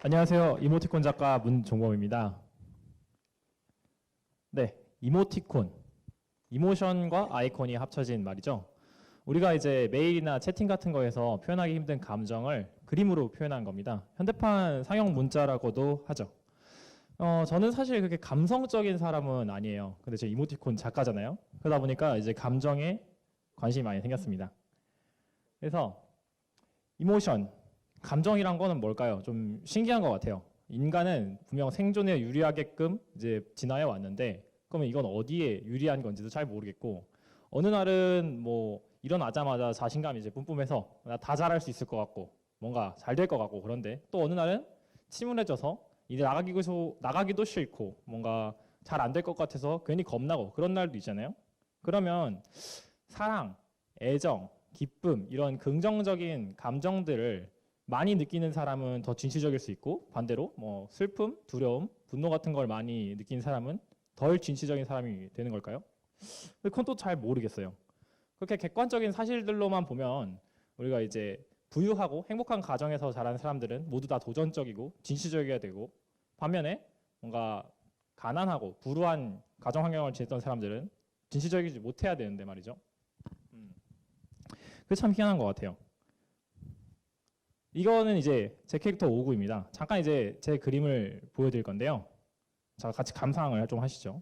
안녕하세요. 이모티콘 작가 문종범입니다. 네, 이모티콘. 이모션과 아이콘이 합쳐진 말이죠. 우리가 이제 메일이나 채팅 같은 거에서 표현하기 힘든 감정을 그림으로 표현한 겁니다. 현대판 상용 문자라고도 하죠. 저는 사실 그렇게 감성적인 사람은 아니에요. 근데 제 이모티콘 작가잖아요. 그러다 보니까 이제 감정에 관심이 많이 생겼습니다. 그래서 이모션, 감정이란 거는 뭘까요? 좀 신기한 것 같아요. 인간은 분명 생존에 유리하게끔 이제 진화해 왔는데, 그러면 이건 어디에 유리한 건지도 잘 모르겠고, 어느 날은 뭐 일어나자마자 자신감이 이제 뿜뿜해서 나 다 잘할 수 있을 것 같고, 뭔가 잘 될 것 같고, 그런데 또 어느 날은 침울해져서 이제 나가기도 싫고, 뭔가 잘 안 될 것 같아서 괜히 겁나고 그런 날도 있잖아요. 그러면 사랑, 애정, 기쁨 이런 긍정적인 감정들을 많이 느끼는 사람은 더 진취적일 수 있고, 반대로 뭐 슬픔, 두려움, 분노 같은 걸 많이 느끼는 사람은 덜 진취적인 사람이 되는 걸까요? 그건 또 잘 모르겠어요. 그렇게 객관적인 사실들로만 보면 우리가 이제 부유하고 행복한 가정에서 자란 사람들은 모두 다 도전적이고 진취적이어야 되고, 반면에 뭔가 가난하고 불우한 가정 환경을 지냈던 사람들은 진취적이지 못해야 되는데 말이죠. 그게 참 희한한 것 같아요. 이거는 이제 제 캐릭터 오구입니다. 잠깐 이제 제 그림을 보여드릴 건데요. 자, 같이 감상을 좀 하시죠.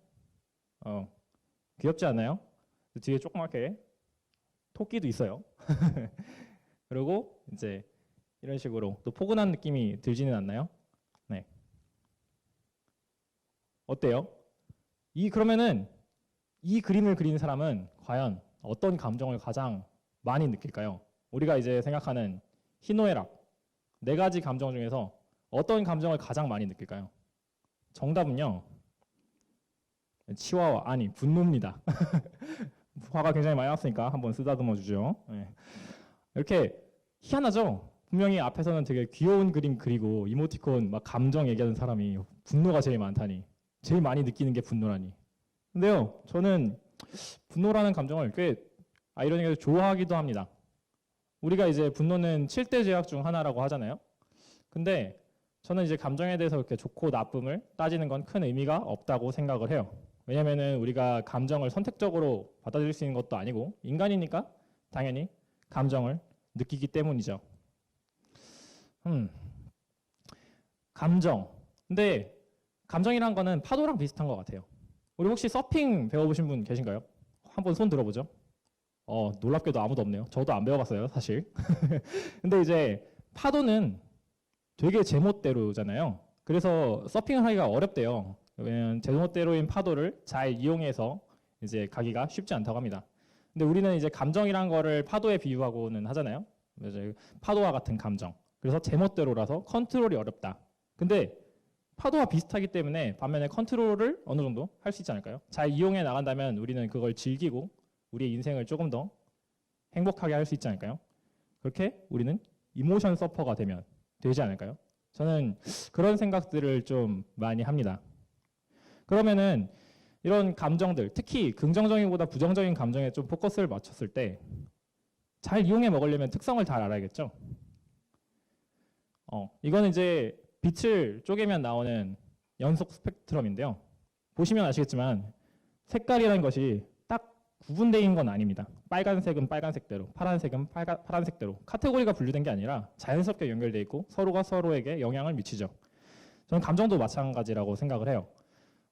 귀엽지 않나요? 뒤에 조그맣게 토끼도 있어요. 그리고 이제 이런 식으로 또 포근한 느낌이 들지는 않나요? 네. 어때요? 그러면은 이 그림을 그린 사람은 과연 어떤 감정을 가장 많이 느낄까요? 우리가 이제 생각하는 희노애락 네 가지 감정 중에서 어떤 감정을 가장 많이 느낄까요? 정답은요. 치와와 아니 분노입니다. 화가 굉장히 많이 났으니까 한번 쓰다듬어 주죠. 네. 이렇게 희한하죠? 분명히 앞에서는 되게 귀여운 그림 그리고 이모티콘 막 감정 얘기하는 사람이 분노가 제일 많다니, 제일 많이 느끼는 게 분노라니. 근데요, 저는 분노라는 감정을 꽤 아이러니하게 좋아하기도 합니다. 우리가 이제 분노는 7대 죄악 중 하나라고 하잖아요. 근데 저는 이제 감정에 대해서 그렇게 좋고 나쁨을 따지는 건 큰 의미가 없다고 생각을 해요. 왜냐면은 우리가 감정을 선택적으로 받아들일 수 있는 것도 아니고 인간이니까 당연히 감정을 느끼기 때문이죠. 감정. 근데 감정이란 거는 파도랑 비슷한 것 같아요. 우리 혹시 서핑 배워보신 분 계신가요? 한번 손 들어보죠. 놀랍게도 아무도 없네요. 저도 안 배워봤어요, 사실. 근데 이제 파도는 되게 제멋대로잖아요. 그래서 서핑을 하기가 어렵대요. 왜냐면 제멋대로인 파도를 잘 이용해서 이제 가기가 쉽지 않다고 합니다. 근데 우리는 이제 감정이란 거를 파도에 비유하고는 하잖아요. 그래서 파도와 같은 감정. 그래서 제멋대로라서 컨트롤이 어렵다. 근데 파도와 비슷하기 때문에 반면에 컨트롤을 어느 정도 할 수 있지 않을까요? 잘 이용해 나간다면 우리는 그걸 즐기고 우리의 인생을 조금 더 행복하게 할 수 있지 않을까요? 그렇게 우리는 이모션 서퍼가 되면 되지 않을까요? 저는 그런 생각들을 좀 많이 합니다. 그러면은 이런 감정들, 특히 긍정적인 보다 부정적인 감정에 좀 포커스를 맞췄을 때 잘 이용해 먹으려면 특성을 잘 알아야겠죠? 이거는 이제 빛을 쪼개면 나오는 연속 스펙트럼인데요. 보시면 아시겠지만 색깔이라는 것이 딱 구분되어 있는 건 아닙니다. 빨간색은 빨간색대로, 파란색은 파란색대로 카테고리가 분류된 게 아니라 자연스럽게 연결되어 있고 서로가 서로에게 영향을 미치죠. 저는 감정도 마찬가지라고 생각을 해요.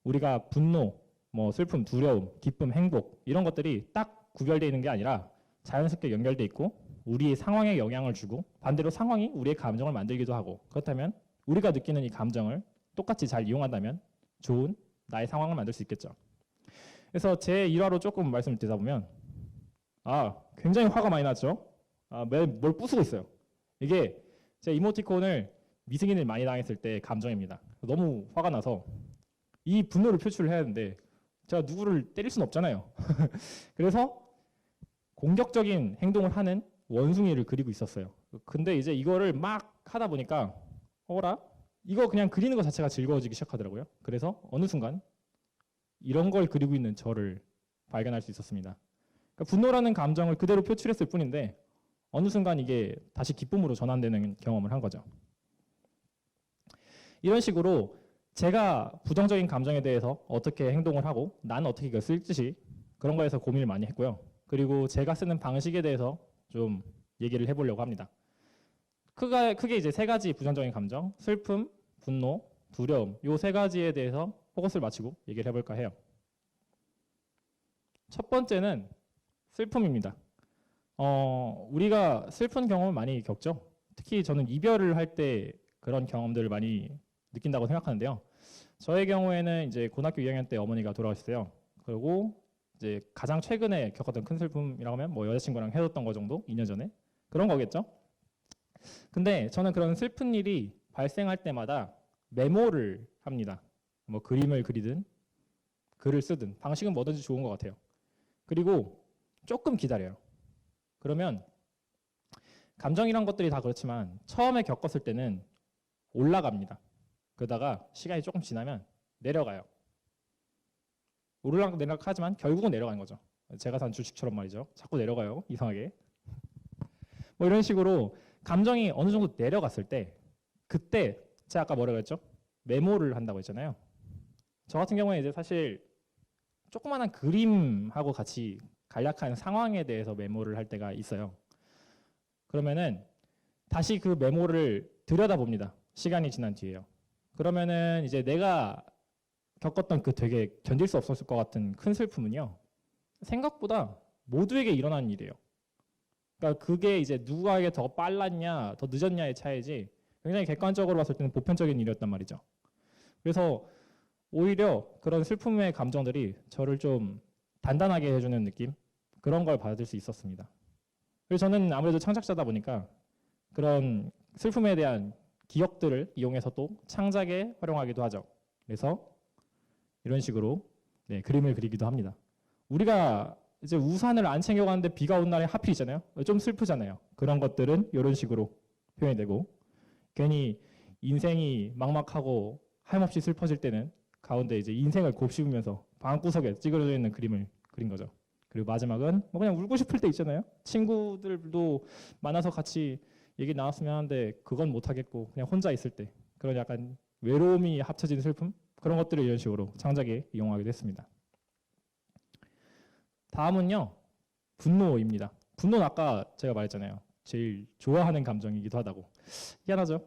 우리가 분노, 뭐 슬픔, 두려움, 기쁨, 행복 이런 것들이 딱 구별되어 있는 게 아니라 자연스럽게 연결되어 있고 우리의 상황에 영향을 주고 반대로 상황이 우리의 감정을 만들기도 하고, 그렇다면 우리가 느끼는 이 감정을 똑같이 잘 이용한다면 좋은 나의 상황을 만들 수 있겠죠. 그래서 제 일화로 조금 말씀을 드리다 보면 굉장히 화가 많이 났죠. 뭘 부수고 있어요. 이게 제 이모티콘을 미승인을 많이 당했을 때 감정입니다. 너무 화가 나서 이 분노를 표출을 해야 하는데 제가 누구를 때릴 수는 없잖아요. 그래서 공격적인 행동을 하는 원숭이를 그리고 있었어요. 근데 이제 이거를 막 하다 보니까 이거 그냥 그리는 것 자체가 즐거워지기 시작하더라고요. 그래서 어느 순간 이런 걸 그리고 있는 저를 발견할 수 있었습니다. 그러니까 분노라는 감정을 그대로 표출했을 뿐인데 어느 순간 이게 다시 기쁨으로 전환되는 경험을 한 거죠. 이런 식으로 제가 부정적인 감정에 대해서 어떻게 행동을 하고 나는 어떻게 이걸 쓸지 그런 거에서 고민을 많이 했고요. 그리고 제가 쓰는 방식에 대해서 좀 얘기를 해보려고 합니다. 크게 이제 세 가지 부정적인 감정, 슬픔, 분노, 두려움 이 세 가지에 대해서 포커스를 맞추고 얘기를 해볼까 해요. 첫 번째는 슬픔입니다. 우리가 슬픈 경험을 많이 겪죠. 특히 저는 이별을 할 때 그런 경험들을 많이 느낀다고 생각하는데요. 저의 경우에는 이제 고등학교 2학년 때 어머니가 돌아가셨어요. 그리고 이제 가장 최근에 겪었던 큰 슬픔이라고 하면 뭐 여자친구랑 헤어졌던 거 정도, 2년 전에 그런 거겠죠. 근데 저는 그런 슬픈 일이 발생할 때마다 메모를 합니다. 뭐 그림을 그리든 글을 쓰든 방식은 뭐든지 좋은 것 같아요. 그리고 조금 기다려요. 그러면 감정이란 것들이 다 그렇지만 처음에 겪었을 때는 올라갑니다. 그러다가 시간이 조금 지나면 내려가요. 오르락내리락 하지만 결국은 내려가는 거죠. 제가 산 주식처럼 말이죠. 자꾸 내려가요. 이상하게. 뭐 이런 식으로 감정이 어느 정도 내려갔을 때 그때 제가 아까 뭐라고 했죠? 메모를 한다고 했잖아요. 저 같은 경우에 이제 사실 조그만한 그림하고 같이 간략한 상황에 대해서 메모를 할 때가 있어요. 그러면은 다시 그 메모를 들여다봅니다. 시간이 지난 뒤에요. 그러면은 이제 내가 겪었던 그 되게 견딜 수 없었을 것 같은 큰 슬픔은요. 생각보다 모두에게 일어나는 일이에요. 그러니까 그게 이제 누구에게 더 빨랐냐, 더 늦었냐의 차이지 굉장히 객관적으로 봤을 때는 보편적인 일이었단 말이죠. 그래서 오히려 그런 슬픔의 감정들이 저를 좀 단단하게 해주는 느낌? 그런 걸 받을 수 있었습니다. 그래서 저는 아무래도 창작자다 보니까 그런 슬픔에 대한 기억들을 이용해서 또 창작에 활용하기도 하죠. 그래서 이런 식으로 그림을 그리기도 합니다. 우리가 이제 우산을 안 챙겨가는데 비가 온 날에 하필 있잖아요. 좀 슬프잖아요. 그런 것들은 이런 식으로 표현이 되고 괜히 인생이 막막하고 하염없이 슬퍼질 때는 가운데 이제 인생을 곱씹으면서 방구석에 찌그러져 있는 그림을 그린 거죠. 그리고 마지막은 뭐 그냥 울고 싶을 때 있잖아요. 친구들도 만나서 같이 얘기 나눴으면 하는데 그건 못 하겠고 그냥 혼자 있을 때 그런 약간 외로움이 합쳐진 슬픔 그런 것들을 이런 식으로 창작에 이용하기도 했습니다. 다음은요. 분노입니다. 분노는 아까 제가 말했잖아요. 제일 좋아하는 감정이기도 하다고. 희한하죠?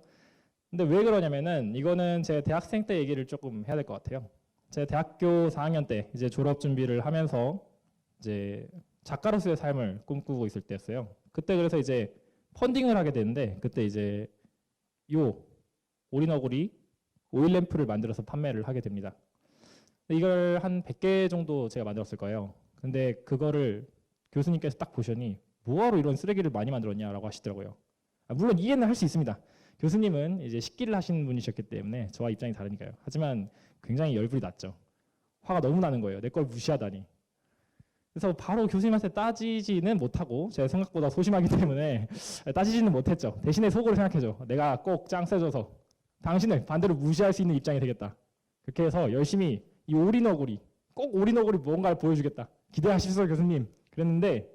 근데 왜 그러냐면은 이거는 제 대학생 때 얘기를 조금 해야 될 것 같아요. 제가 대학교 4학년 때 이제 졸업 준비를 하면서 이제 작가로서의 삶을 꿈꾸고 있을 때였어요. 그때 그래서 이제 펀딩을 하게 되는데 그때 이제 요 오리너구리 오일 램프를 만들어서 판매를 하게 됩니다. 이걸 한 100개 정도 제가 만들었을 거예요. 근데 그거를 교수님께서 딱 보시니 뭐하러 이런 쓰레기를 많이 만들었냐라고 하시더라고요. 물론 이해는 할 수 있습니다. 교수님은 이제 식기를 하시는 분이셨기 때문에 저와 입장이 다르니까요. 하지만 굉장히 열불이 났죠. 화가 너무 나는 거예요. 내 걸 무시하다니. 그래서 바로 교수님한테 따지지는 못하고 제가 생각보다 소심하기 때문에 따지지는 못했죠. 대신에 속으로 생각해줘. 내가 꼭 짱 세져서 당신을 반대로 무시할 수 있는 입장이 되겠다. 그렇게 해서 열심히 이 오리너구리 꼭 오리너구리 무언가를 보여주겠다. 기대하십시오 교수님. 그랬는데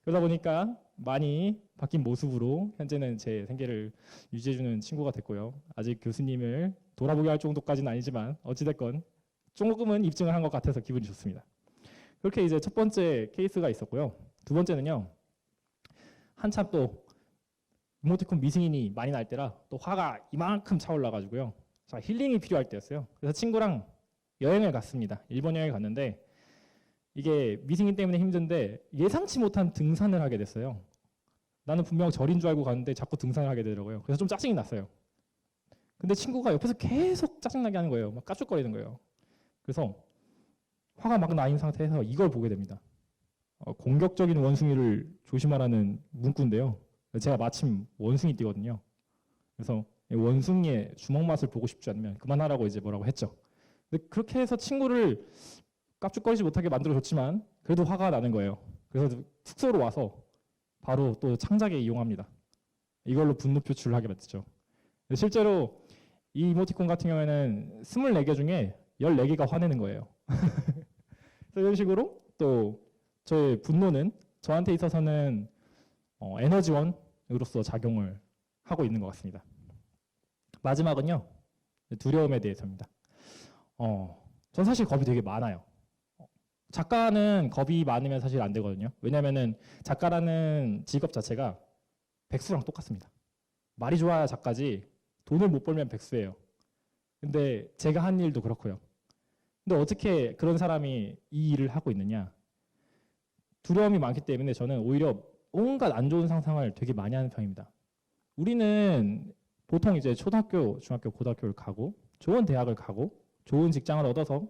그러다 보니까 많이 바뀐 모습으로 현재는 제 생계를 유지해주는 친구가 됐고요. 아직 교수님을 돌아보게 할 정도까지는 아니지만 어찌됐건 조금은 입증을 한 것 같아서 기분이 좋습니다. 그렇게 이제 첫 번째 케이스가 있었고요. 두 번째는요. 한참 또 이모티콘 미승인이 많이 날 때라 또 화가 이만큼 차올라가지고요. 자, 힐링이 필요할 때였어요. 그래서 친구랑 여행을 갔습니다. 일본 여행을 갔는데 이게 미승인 때문에 힘든데 예상치 못한 등산을 하게 됐어요. 나는 분명 절인 줄 알고 갔는데 자꾸 등산을 하게 되더라고요. 그래서 좀 짜증이 났어요. 근데 친구가 옆에서 계속 짜증나게 하는 거예요. 막 까죽거리는 거예요. 그래서 화가 막 나 있는 상태에서 이걸 보게 됩니다. 공격적인 원숭이를 조심하라는 문구인데요. 제가 마침 원숭이띠거든요. 그래서 원숭이의 주먹 맛을 보고 싶지 않으면 그만하라고 이제 뭐라고 했죠. 근데 그렇게 해서 친구를 깝죽거리지 못하게 만들어줬지만 그래도 화가 나는 거예요. 그래서 숙소로 와서 바로 또 창작에 이용합니다. 이걸로 분노 표출을 하게 됐죠. 실제로 이 이모티콘 같은 경우에는 24개 중에 14개가 화내는 거예요. 그래서 이런 식으로 또 저의 분노는 저한테 있어서는 에너지원으로서 작용을 하고 있는 것 같습니다. 마지막은요. 두려움에 대해서입니다. 전 사실 겁이 되게 많아요. 작가는 겁이 많으면 사실 안 되거든요. 왜냐면은 작가라는 직업 자체가 백수랑 똑같습니다. 말이 좋아야 작가지 돈을 못 벌면 백수예요. 근데 제가 한 일도 그렇고요. 근데 어떻게 그런 사람이 이 일을 하고 있느냐? 두려움이 많기 때문에 저는 오히려 온갖 안 좋은 상상을 되게 많이 하는 편입니다. 우리는 보통 이제 초등학교, 중학교, 고등학교를 가고 좋은 대학을 가고 좋은 직장을 얻어서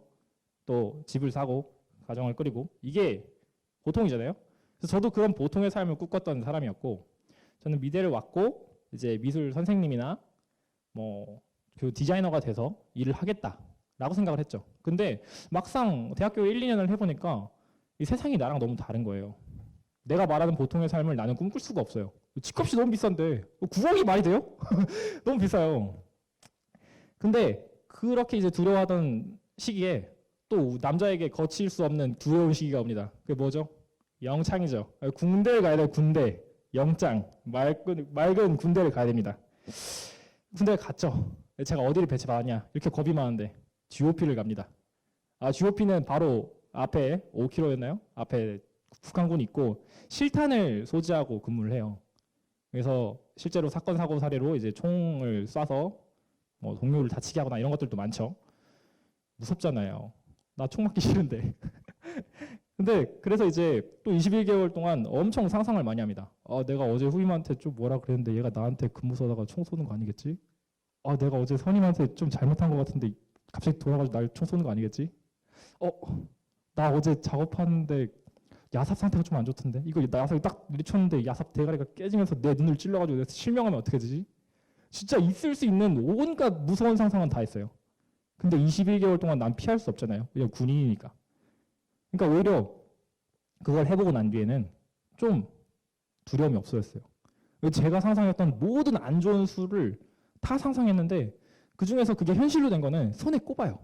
또 집을 사고 가정을 꾸리고 이게 보통이잖아요. 그래서 저도 그런 보통의 삶을 꿈꿨던 사람이었고 저는 미대를 왔고 이제 미술 선생님이나 뭐 그 디자이너가 돼서 일을 하겠다라고 생각을 했죠. 근데 막상 대학교 1, 2년을 해보니까 이 세상이 나랑 너무 다른 거예요. 내가 말하는 보통의 삶을 나는 꿈꿀 수가 없어요. 집값이 너무 비싼데 9억이 말이 돼요? 너무 비싸요. 근데 그렇게 이제 두려워하던 시기에 또 남자에게 거칠 수 없는 두려운 시기가 옵니다. 그게 뭐죠? 영창이죠. 군대를 가야 돼요. 군대. 영장. 맑은 군대를 가야 됩니다. 군대를 갔죠. 제가 어디를 배치받았냐? 이렇게 겁이 많은데 GOP를 갑니다. GOP는 바로 앞에 5km였나요? 앞에 북한군이 있고 실탄을 소지하고 근무를 해요. 그래서 실제로 사건 사고 사례로 이제 총을 쏴서 뭐 동료를 다치게 하거나 이런 것들도 많죠. 무섭잖아요. 나 총 맞기 싫은데. 근데 그래서 이제 또 21개월 동안 엄청 상상을 많이 합니다. 내가 어제 후임한테 좀 뭐라 그랬는데 얘가 나한테 근무 서다가 총 쏘는 거 아니겠지? 내가 어제 선임한테 좀 잘못한 것 같은데 갑자기 돌아가지고 날 총 쏘는 거 아니겠지? 나 어제 작업하는데 야삽 상태가 좀 안 좋던데 이거 야삽이 딱 내리쳤는데 야삽 대가리가 깨지면서 내 눈을 찔러가지고 내가 실명하면 어떻게 되지? 진짜 있을 수 있는 온갖 무서운 상상은 다 했어요. 근데 21개월 동안 난 피할 수 없잖아요. 그냥 군인이니까. 그러니까 오히려 그걸 해보고 난 뒤에는 좀 두려움이 없어졌어요. 제가 상상했던 모든 안 좋은 수를 다 상상했는데 그 중에서 그게 현실로 된 거는 손에 꼽아요.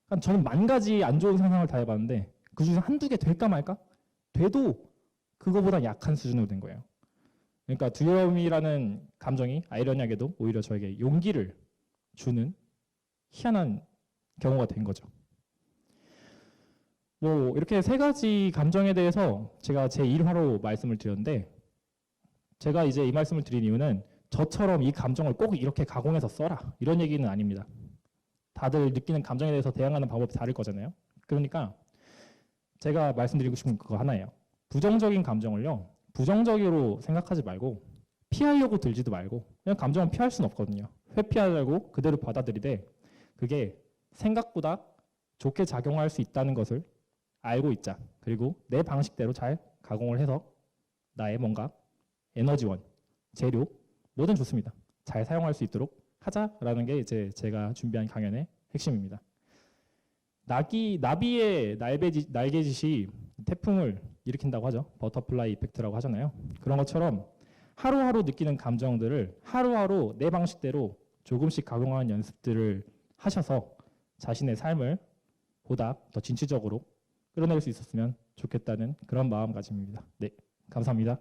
그러니까 저는 10,000가지 안 좋은 상상을 다 해봤는데 그 중에서 한두 개 될까 말까? 돼도 그거보다 약한 수준으로 된 거예요. 그러니까 두려움이라는 감정이 아이러니하게도 오히려 저에게 용기를 주는 희한한 경우가 된 거죠. 뭐 이렇게 3가지 감정에 대해서 제가 제 1화로 말씀을 드렸는데 제가 이제 이 말씀을 드린 이유는 저처럼 이 감정을 꼭 이렇게 가공해서 써라 이런 얘기는 아닙니다. 다들 느끼는 감정에 대해서 대응하는 방법이 다를 거잖아요. 그러니까 제가 말씀드리고 싶은 그거 하나예요. 부정적인 감정을요. 부정적으로 생각하지 말고 피하려고 들지도 말고 그냥 감정은 피할 수는 없거든요. 회피하려고 그대로 받아들이되 그게 생각보다 좋게 작용할 수 있다는 것을 알고 있자. 그리고 내 방식대로 잘 가공을 해서 나의 뭔가 에너지원, 재료 뭐든 좋습니다. 잘 사용할 수 있도록 하자라는 게 이제 제가 준비한 강연의 핵심입니다. 나비의 날개짓이 태풍을 일으킨다고 하죠. 버터플라이 이펙트라고 하잖아요. 그런 것처럼 하루하루 느끼는 감정들을 하루하루 내 방식대로 조금씩 가공하는 연습들을 하셔서 자신의 삶을 보다 더 진취적으로 끌어낼 수 있었으면 좋겠다는 그런 마음가짐입니다. 네, 감사합니다.